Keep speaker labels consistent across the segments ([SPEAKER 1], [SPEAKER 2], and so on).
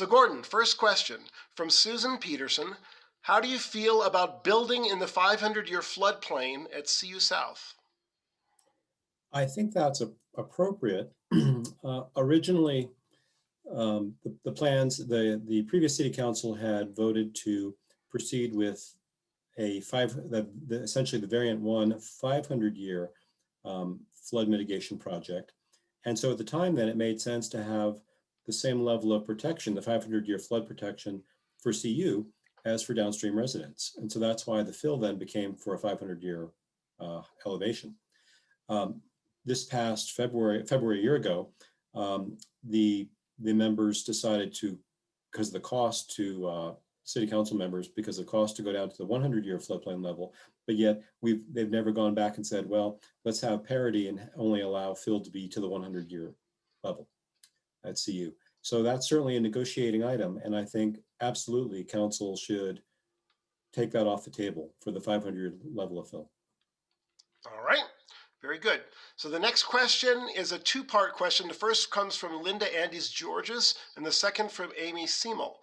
[SPEAKER 1] So Gordon, first question from Susan Peterson. How do you feel about building in the 500-year floodplain at CU South?
[SPEAKER 2] I think that's appropriate. Originally, the plans, the previous city council had voted to proceed with essentially the variant 1 500-year flood mitigation project. And so at the time then it made sense to have the same level of protection, the 500-year flood protection for CU as for downstream residents. And so that's why the fill then became for a 500-year elevation. This past February a year ago, the members decided to, because of the cost to city council members, because of the cost to go down to the 100-year floodplain level, but yet they've never gone back and said, well, let's have parity and only allow fill to be to the 100-year level at CU. So that's certainly a negotiating item, and I think absolutely council should take that off the table for the 500 level of fill.
[SPEAKER 1] All right, very good. So the next question is a two-part question. The first comes from Linda Andes Georges, and the second from Amy Seymour.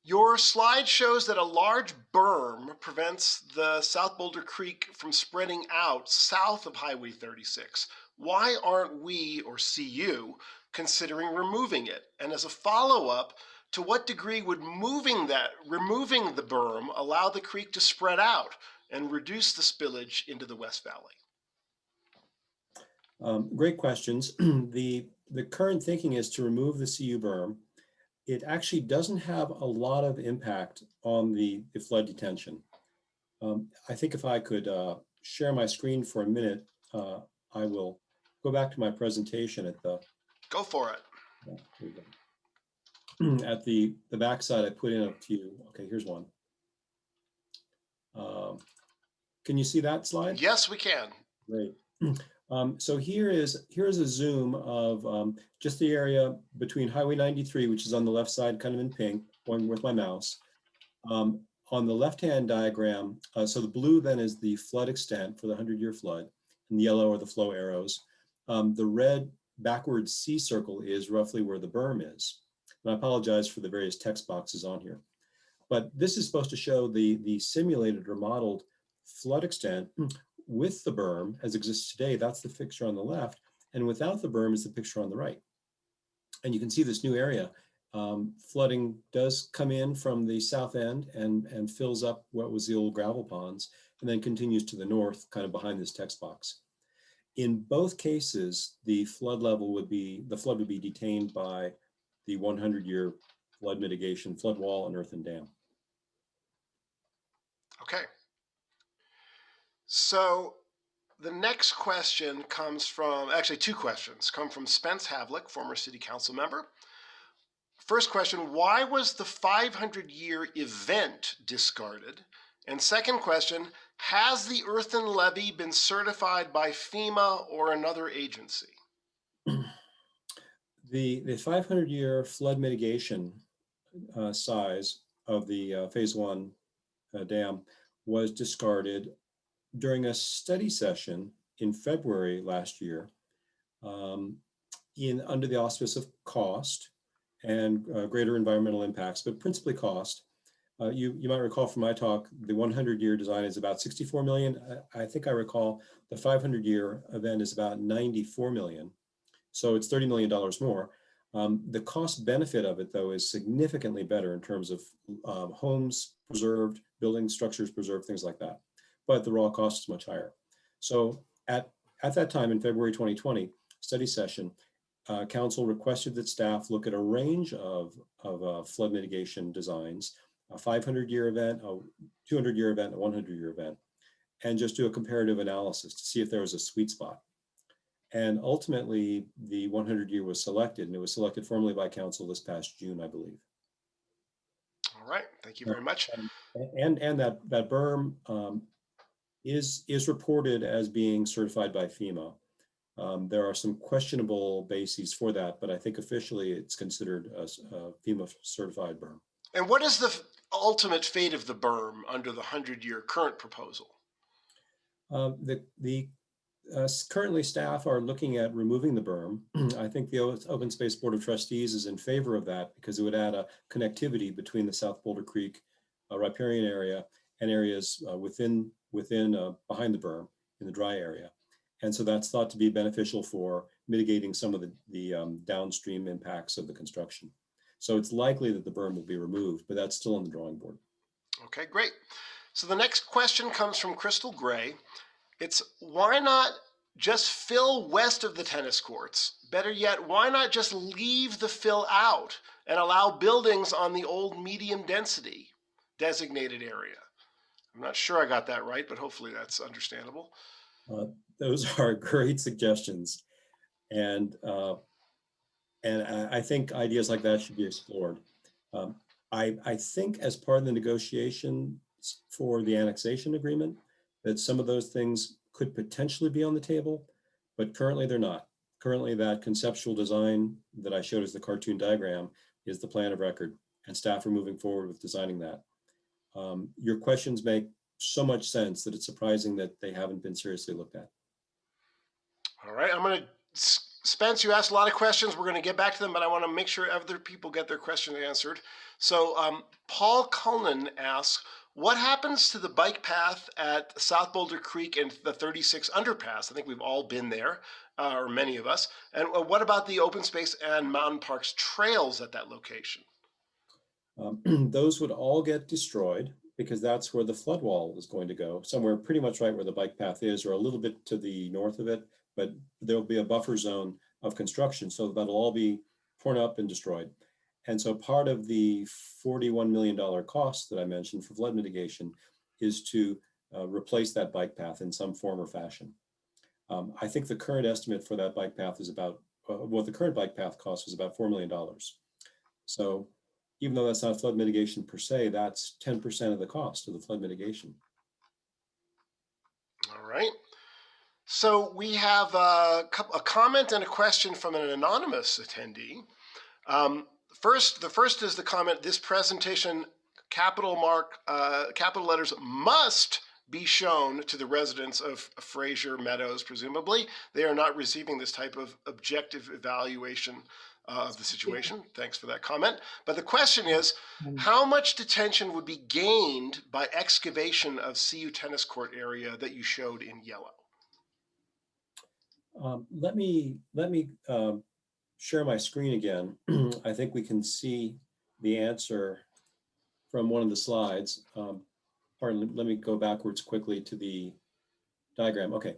[SPEAKER 1] Your slide shows that a large berm prevents the South Boulder Creek from spreading out south of Highway 36. Why aren't we, or CU, considering removing it? And as a follow-up, to what degree would removing the berm allow the creek to spread out and reduce the spillage into the West Valley?
[SPEAKER 2] Great questions. The current thinking is to remove the CU berm. It actually doesn't have a lot of impact on the flood detention. I think if I could share my screen for a minute, I will go back to my presentation at the...
[SPEAKER 1] Go for it.
[SPEAKER 2] Yeah, here we go. At the backside, I put in a few. Okay, here's one. Can you see that slide?
[SPEAKER 1] Yes, we can.
[SPEAKER 2] Great. So here's a zoom of just the area between Highway 93, which is on the left side, kind of in pink, going with my mouse. On the left-hand diagram, so the blue then is the flood extent for the 100-year flood, and the yellow are the flow arrows. The red backwards C circle is roughly where the berm is. And I apologize for the various text boxes on here. But this is supposed to show the simulated or modeled flood extent with the berm as exists today. That's the picture on the left, and without the berm is the picture on the right. And you can see this new area. Flooding does come in from the south end and fills up what was the old gravel ponds, and then continues to the north, kind of behind this text box. In both cases, the flood would be detained by the 100-year flood mitigation, flood wall, and earthen dam.
[SPEAKER 1] Okay. So the next question comes from, actually two questions, come from Spence Havlick, former city council member. First question, why was the 500-year event discarded? And second question, has the earthen levee been certified by FEMA or another agency?
[SPEAKER 2] The 500-year flood mitigation size of the phase 1 dam was discarded during a study session in February last year under the auspice of cost and greater environmental impacts, but principally cost. You might recall from my talk, the 100-year design is about 64 million. I think I recall the 500-year event is about 94 million. So it's $30 million more. The cost benefit of it, though, is significantly better in terms of homes preserved, building structures preserved, things like that. But the raw cost is much higher. So at that time in February 2020 study session, council requested that staff look at a range of flood mitigation designs, a 500-year event, a 200-year event, a 100-year event, and just do a comparative analysis to see if there was a sweet spot. And ultimately, the 100-year was selected, and it was selected formally by council this past June, I believe.
[SPEAKER 1] All right, thank you very much.
[SPEAKER 2] And that berm is reported as being certified by FEMA. There are some questionable bases for that, but I think officially it's considered a FEMA certified berm.
[SPEAKER 1] And what is the ultimate fate of the berm under the 100-year current proposal?
[SPEAKER 2] The Currently, staff are looking at removing the berm. I think the Open Space Board of Trustees is in favor of that because it would add a connectivity between the South Boulder Creek riparian area and areas within behind the berm in the dry area. And so that's thought to be beneficial for mitigating some of the downstream impacts of the construction. So it's likely that the berm will be removed, but that's still on the drawing board.
[SPEAKER 1] Okay, great. So the next question comes from Crystal Gray. It's why not just fill west of the tennis courts? Better yet, why not just leave the fill out and allow buildings on the old medium density designated area? I'm not sure I got that right, but hopefully that's understandable.
[SPEAKER 2] Those are great suggestions. And I think ideas like that should be explored. Um, I think as part of the negotiations for the annexation agreement, that some of those things could potentially be on the table, but currently they're not. Currently, that conceptual design that I showed as the cartoon diagram is the plan of record, and staff are moving forward with designing that. Your questions make so much sense that it's surprising that they haven't been seriously looked at.
[SPEAKER 1] All right, I'm going to, Spence, you asked a lot of questions. We're going to get back to them, but I want to make sure other people get their questions answered. So Paul Cullen asks, what happens to the bike path at South Boulder Creek and the 36 underpass? I think we've all been there, or many of us. And what about the open space and mountain parks trails at that location?
[SPEAKER 2] Those would all get destroyed because that's where the flood wall is going to go, somewhere pretty much right where the bike path is, or a little bit to the north of it, but there'll be a buffer zone of construction, so that'll all be torn up and destroyed. And so part of the $41 million cost that I mentioned for flood mitigation is to replace that bike path in some form or fashion. I think the current estimate for that bike path is about, what the current bike path cost was about $4 million. So even though that's not flood mitigation per se, that's 10% of the cost of the flood mitigation.
[SPEAKER 1] All right. So we have a comment and a question from an anonymous attendee. The first is the comment, this presentation, capital letters, must be shown to the residents of Fraser Meadows, presumably. They are not receiving this type of objective evaluation of the situation. Thanks for that comment. But the question is, how much detention would be gained by excavation of CU tennis court area that you showed in yellow?
[SPEAKER 2] Let me share my screen again. I think we can see the answer from one of the slides. Let me go backwards quickly to the diagram. Okay,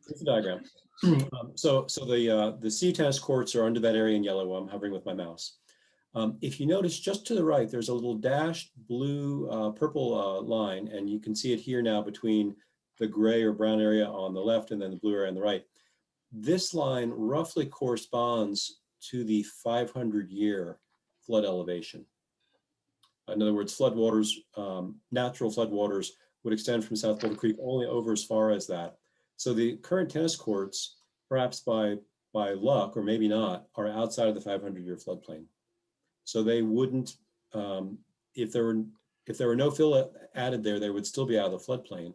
[SPEAKER 2] here's the diagram. So the CU tennis courts are under that area in yellow. I'm hovering with my mouse. If you notice just to the right, there's a little dashed blue, purple line, and you can see it here now between the gray or brown area on the left and then the blue area on the right. This line roughly corresponds to the 500-year flood elevation. In other words, floodwaters, natural floodwaters would extend from South Boulder Creek only over as far as that. So the current tennis courts, perhaps by luck or maybe not, are outside of the 500-year floodplain. So they wouldn't, if there were no fill added there, they would still be out of the floodplain,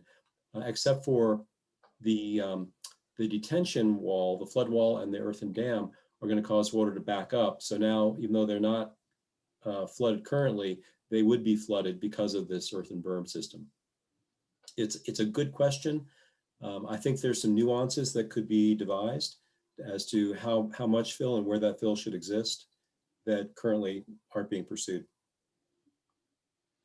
[SPEAKER 2] except for the detention wall, the flood wall, and the earthen dam are going to cause water to back up. So now, even though they're not flooded currently, they would be flooded because of this earthen berm system. It's a good question. I think there's some nuances that could be devised as to how much fill and where that fill should exist that currently aren't being pursued.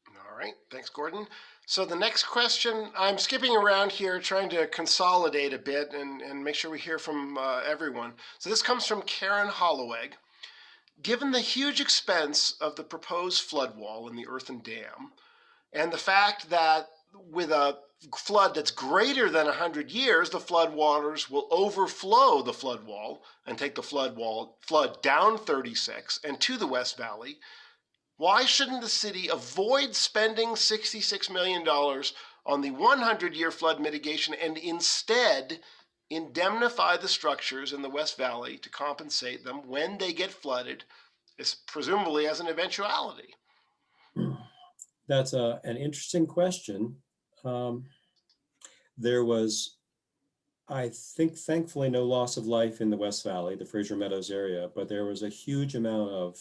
[SPEAKER 1] All right, thanks, Gordon. So the next question, I'm skipping around here trying to consolidate a bit and make sure we hear from everyone. So this comes from Karen Holloweg. Given the huge expense of the proposed flood wall and the earthen dam, and the fact that with a flood that's greater than 100 years, the flood waters will overflow the flood wall and take the flood down 36 and to the West Valley, why shouldn't the city avoid spending $66 million on the 100-year flood mitigation and instead indemnify the structures in the West Valley to compensate them when they get flooded, presumably as an eventuality?
[SPEAKER 2] That's an interesting question. There was I think thankfully no loss of life in the West Valley, the Fraser Meadows area, but there was a huge amount of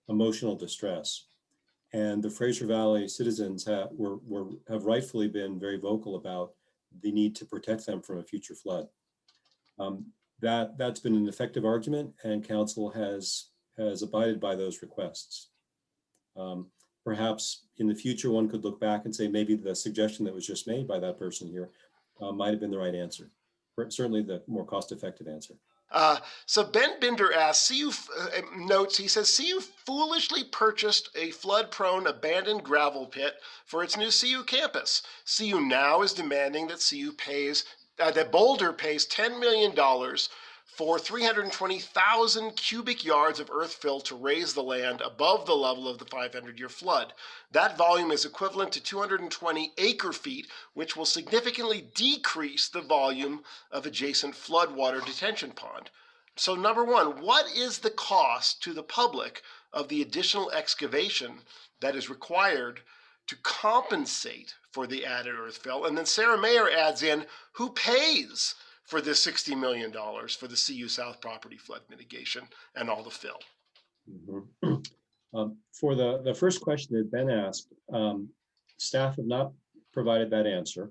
[SPEAKER 2] emotional distress. And the Fraser Valley citizens have rightfully been very vocal about the need to protect them from a future flood. Um, that's been an effective argument, and council has abided by those requests. Um, Perhaps in the future, one could look back and say maybe the suggestion that was just made by that person here might have been the right answer. Certainly the more cost-effective answer.
[SPEAKER 1] So Ben Binder asks, notes, he says, CU foolishly purchased a flood-prone abandoned gravel pit for its new CU campus. CU now is demanding that that Boulder pays $10 million for 320,000 cubic yards of earth fill to raise the land above the level of the 500-year flood. That volume is equivalent to 220 acre feet, which will significantly decrease the volume of adjacent floodwater detention pond. So number one, what is the cost to the public of the additional excavation that is required to compensate for the added earth fill? And then Sarah Mayer adds in, who pays for this $60 million for the CU South property flood mitigation and all the fill?
[SPEAKER 2] Mhm. For the first question that Ben asked, staff have not provided that answer.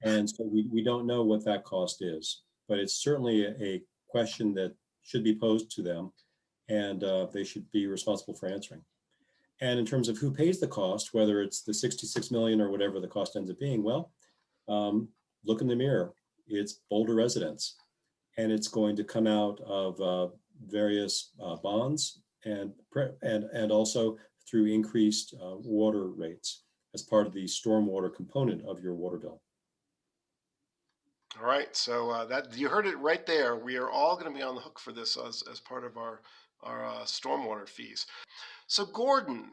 [SPEAKER 2] And so we don't know what that cost is, but it's certainly a question that should be posed to them, and they should be responsible for answering. And in terms of who pays the cost, whether it's the 66 million or whatever the cost ends up being, well, look in the mirror. It's Boulder residents, and it's going to come out of various bonds and also through increased water rates as part of the stormwater component of your water bill.
[SPEAKER 1] All right, so that you heard it right there. We are all going to be on the hook for this as part of our stormwater fees. So Gordon,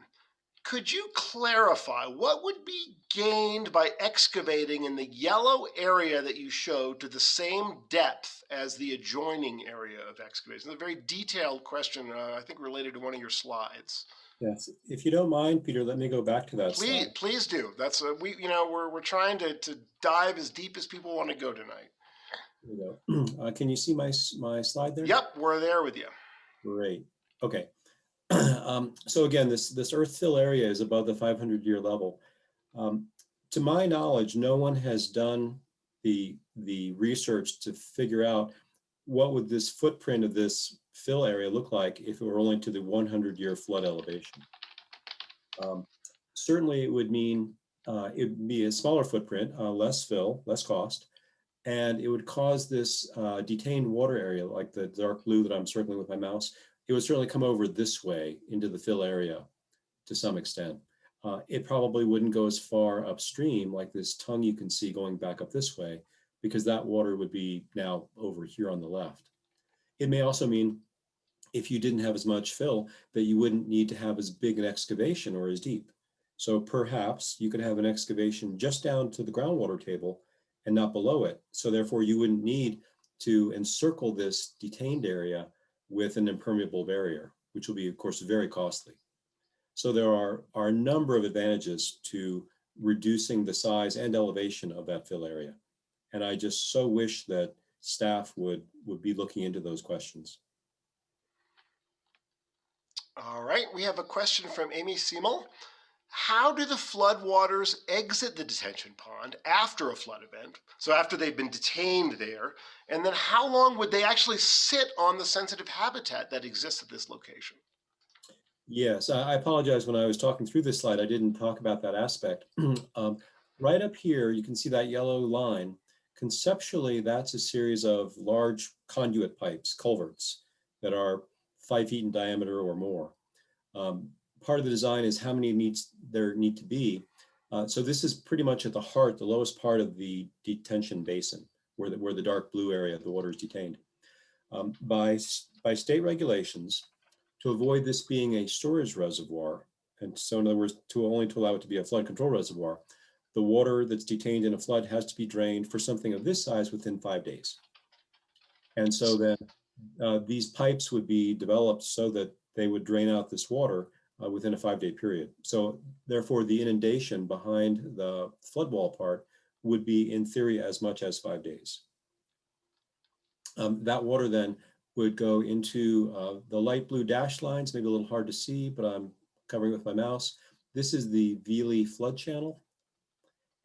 [SPEAKER 1] could you clarify what would be gained by excavating in the yellow area that you showed to the same depth as the adjoining area of excavation? It's a very detailed question, I think related to one of your slides.
[SPEAKER 2] Yes, if you don't mind, Peter, let me go back to that slide.
[SPEAKER 1] Please do. That's we're trying to dive as deep as people want to go tonight.
[SPEAKER 2] Here we go. Can you see my slide there?
[SPEAKER 1] Yep, we're there with you.
[SPEAKER 2] Great. Okay. So again, this earth fill area is above the 500-year level. To my knowledge, no one has done the research to figure out what would this footprint of this fill area look like if it were only to the 100-year flood elevation. Certainly, it would mean it would be a smaller footprint, less fill, less cost, and it would cause this detained water area, like the dark blue that I'm circling with my mouse. It would certainly come over this way into the fill area to some extent. It probably wouldn't go as far upstream like this tongue you can see going back up this way, because that water would be now over here on the left. It may also mean if you didn't have as much fill that you wouldn't need to have as big an excavation or as deep. So perhaps you could have an excavation just down to the groundwater table and not below it. So therefore you wouldn't need to encircle this detained area with an impermeable barrier, which will be, of course, very costly. So there are a number of advantages to reducing the size and elevation of that fill area. And I just so wish that staff would be looking into those questions.
[SPEAKER 1] All right, we have a question from Amy Siemel. How do the floodwaters exit the detention pond after a flood event? So after they've been detained there, and then how long would they actually sit on the sensitive habitat that exists at this location?
[SPEAKER 2] Yes, I apologize. When I was talking through this slide, I didn't talk about that aspect. Right up here, you can see that yellow line. Conceptually, that's a series of large conduit pipes, culverts, that are 5 feet in diameter or more. Part of the design is how many meets there need to be. So this is pretty much at the heart, the lowest part of the detention basin, where the dark blue area of the water is detained. By state regulations, to avoid this being a storage reservoir, and so in other words, to allow it to be a flood control reservoir, the water that's detained in a flood has to be drained for something of this size within 5 days. And so then these pipes would be developed so that they would drain out this water within a 5-day period. So therefore, the inundation behind the flood wall part would be, in theory, as much as 5 days. That water then would go into the light blue dashed lines, maybe a little hard to see, but I'm covering with my mouse. This is the Veely flood channel.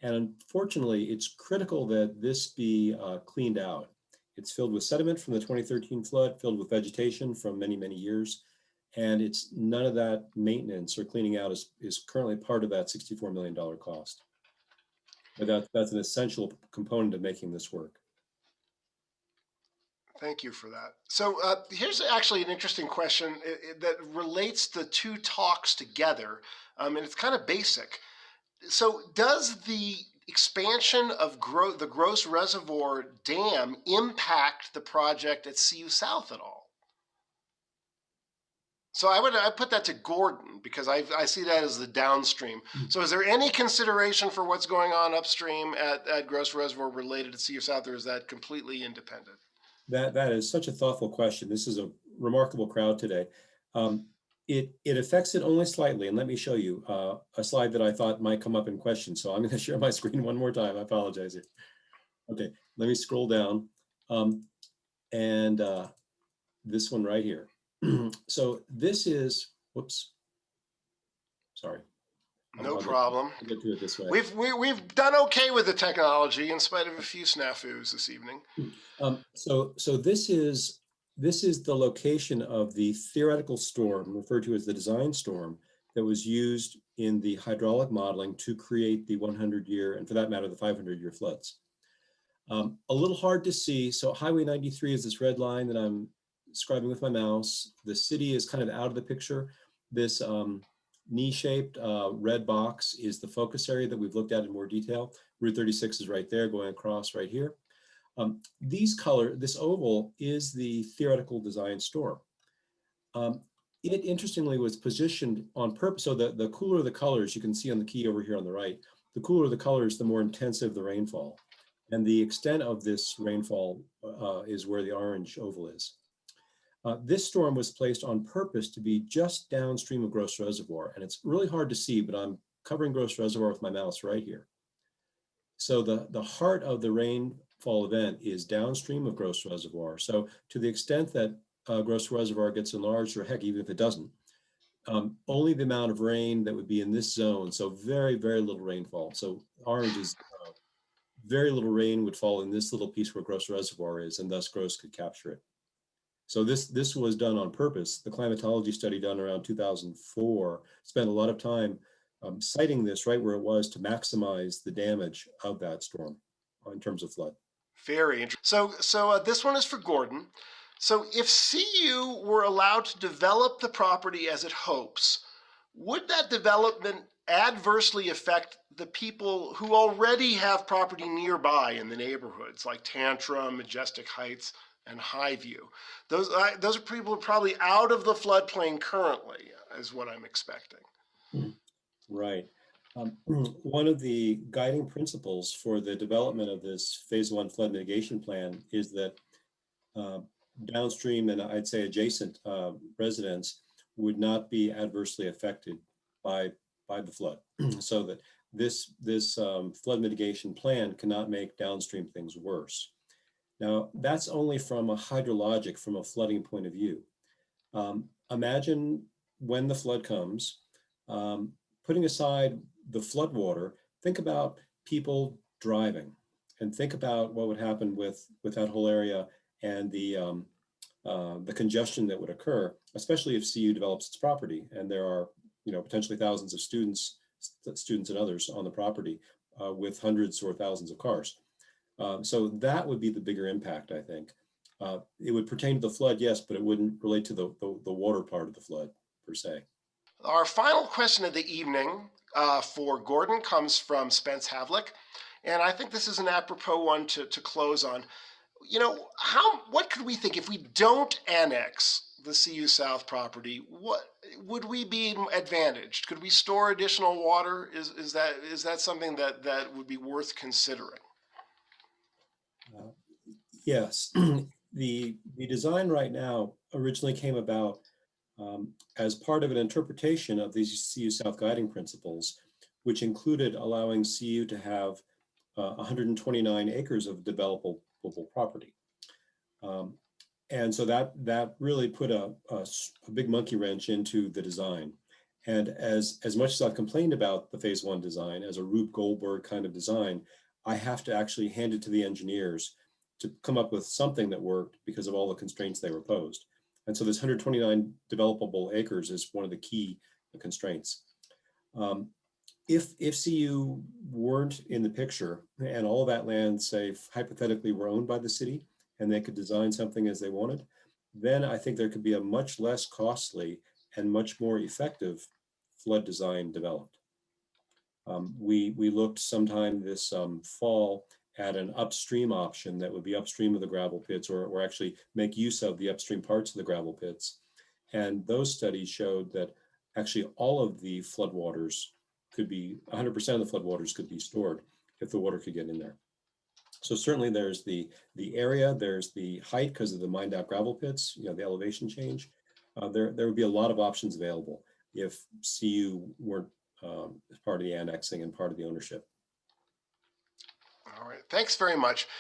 [SPEAKER 2] And unfortunately, it's critical that this be cleaned out. It's filled with sediment from the 2013 flood, filled with vegetation from many, many years. And it's none of that maintenance or cleaning out is currently part of that $64 million cost. But that's an essential component of making this work.
[SPEAKER 1] Thank you for that. So here's actually an interesting question that relates the two talks together, and it's kind of basic. So does the expansion of the Gross Reservoir Dam impact the project at CU South at all? So I put that to Gordon because I see that as the downstream. So is there any consideration for what's going on upstream at Gross Reservoir related to CU South, or is that completely independent?
[SPEAKER 2] That is such a thoughtful question. This is a remarkable crowd today. It affects it only slightly, and let me show you a slide that I thought might come up in question. So I'm going to share my screen one more time. I apologize here. Okay, let me scroll down, and this one right here. So this is, whoops, sorry.
[SPEAKER 1] No problem.
[SPEAKER 2] I'll get to it this way.
[SPEAKER 1] We've done okay with the technology in spite of a few snafus this evening.
[SPEAKER 2] So this is the location of the theoretical storm, referred to as the design storm, that was used in the hydraulic modeling to create the 100-year, and for that matter, the 500-year floods. A little hard to see. So Highway 93 is this red line that I'm describing with my mouse. The city is kind of out of the picture. This knee-shaped red box is the focus area that we've looked at in more detail. Route 36 is right there, going across right here. This oval is the theoretical design storm. It interestingly was positioned on purpose. So the cooler the colors, you can see on the key over here on the right, the cooler the colors, the more intensive the rainfall. And the extent of this rainfall is where the orange oval is. This storm was placed on purpose to be just downstream of Gross Reservoir. And it's really hard to see, but I'm covering Gross Reservoir with my mouse right here. So the heart of the rainfall event is downstream of Gross Reservoir. So to the extent that Gross Reservoir gets enlarged, or heck, even if it doesn't, only the amount of rain that would be in this zone, so very, very little rainfall. So orange is very little rain would fall in this little piece where Gross Reservoir is, and thus Gross could capture it. So this was done on purpose. The climatology study done around 2004 spent a lot of time citing this right where it was to maximize the damage of that storm in terms of flood.
[SPEAKER 1] Very interesting. So this one is for Gordon. So if CU were allowed to develop the property as it hopes, would that development adversely affect the people who already have property nearby in the neighborhoods, like Tantrum, Majestic Heights, and Highview? Those are people probably out of the floodplain currently, is what I'm expecting.
[SPEAKER 2] Right. One of the guiding principles for the development of this phase 1 flood mitigation plan is that downstream and I'd say adjacent residents would not be adversely affected by the flood. So that this flood mitigation plan cannot make downstream things worse. Now, that's only from a hydrologic, from a flooding point of view. Imagine when the flood comes, putting aside the flood water, think about people driving and think about what would happen with that whole area and the congestion that would occur, especially if CU develops its property and there are potentially thousands of students and others on the property with hundreds or thousands of cars. So that would be the bigger impact, I think. It would pertain to the flood, yes, but it wouldn't relate to the water part of the flood per se.
[SPEAKER 1] Our final question of the evening for Gordon comes from Spence Havlick, and I think this is an apropos one to close on. What could we think if we don't annex the CU South property? What would we be advantaged? Could we store additional water? Is that something that would be worth considering?
[SPEAKER 2] Yes, the design right now originally came about as part of an interpretation of these CU South guiding principles, which included allowing CU to have 129 acres of developable property. And so that really put a big monkey wrench into the design. And as much as I've complained about the phase one design as a Rube Goldberg kind of design, I have to actually hand it to the engineers to come up with something that worked because of all the constraints they were posed. And so this 129 developable acres is one of the key constraints. If CU weren't in the picture and all of that land, say, hypothetically were owned by the city and they could design something as they wanted, then I think there could be a much less costly and much more effective flood design developed. We looked sometime this fall at an upstream option that would be upstream of the gravel pits, or actually make use of the upstream parts of the gravel pits. And those studies showed that actually all of the floodwaters could be, 100% of the floodwaters could be stored if the water could get in there. So certainly there's the area, there's the height because of the mined out gravel pits, the elevation change. There would be a lot of options available if CU weren't part of the annexing and part of the ownership.
[SPEAKER 1] All right, thanks very much.